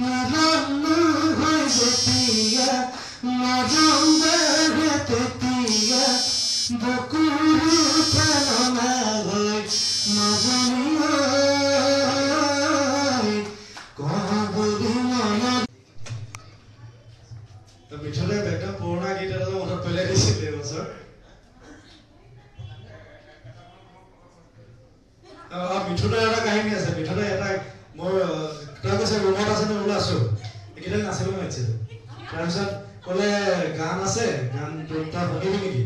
নাজানো হৈ যেতিয়া মৰম বাঢ়ে তেতিয়া বুকুৰ উঠা হৈ নাজানি কওঁ বুলি মনত মিঠুনে একদম পুৰণা গীত এটা মনত পেলাই দিছিলে বছৰ মিঠুনৰ এটা কাহিনী আছে মিঠুনে এটা মোৰ তই কৈছে ৰুমত আছে নে বোলে আছো এইকেইটা নাচিব মাতিছিল তাৰপিছত ক'লে গান আছে গান দুটা শুনিবি নেকি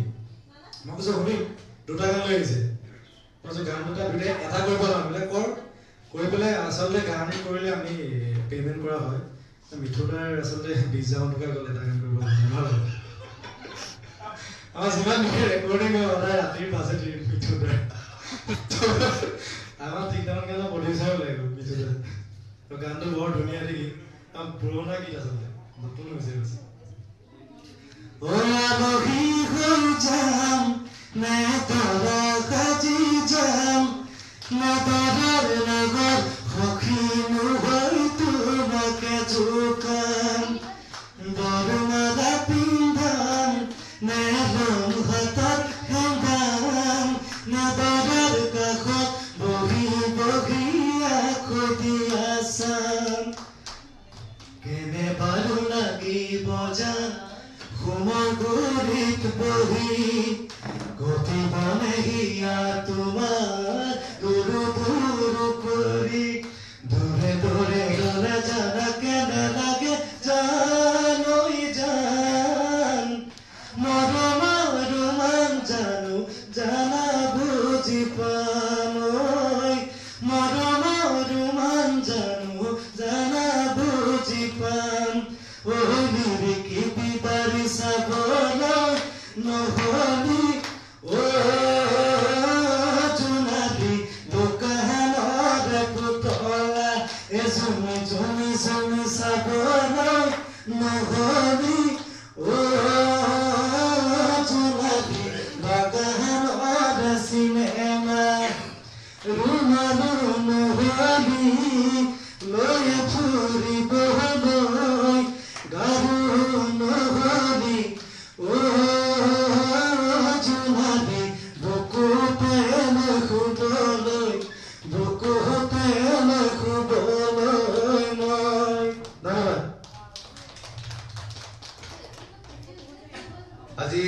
মই কৈছো শুনিম দুটা গান লৈ আহিছে মই গান দুটা এটা কৰিব বোলে কৰ কৰি পেলাই আচলতে গান কৰিলে আমি পে'মেণ্ট কৰা হয় মিঠুনাৰ আচলতে 20,000 টকা গ'লে এটা গান কৰিব ভাল আমাৰ যিমান ৰেকৰ্ডিং হয় ৰাতিৰ মাজত মিঠুনাৰ আমাৰ ঠিক তেমন কেন প্ৰডিউসাৰ লাগিব মিঠুনাৰ তো গানটো বৰ ধুনীয়া দেখি পুৰণা গীত আচলতে নতুন হৈছে ও আলহী হৈ যাম নে তৰা সাজি যাম নে তৰাৰ লগত সখী নোহৈ তোমাকে জোকাম বৰমালা পিন্ধাম নে ৰং হাতত হেঙাম নে তৰাৰ কাষত বহি বহি আখো দিয়া চাম কেনে বাৰু লাগিব জান সময় গুৰিত বহি গতি বনেহিয়া তোমাৰ দুৰু দুৰু কৰি দূৰে দূৰে গলে জানা কেনে লাগে জানৈ জান মৰমৰ ৰোমান জানো জানা বুজি পাম মৰমৰ ৰোমান জানো জানা বুজি পাম নিৰিকি বিচাৰি চাবলৈ নহলি জোনালী দোকানৰ পুতলা এজনী জনী জনী চাবলৈ নহলি জোনালী বাগানৰ চিনেমা ৰুমালো নহলি লৈ ফুৰিবলৈ গাৰু নহলি জোনালী বুকু পেল শুবলৈ বুকু পেল শুবলৈ মই ধন্যবাদ। আজি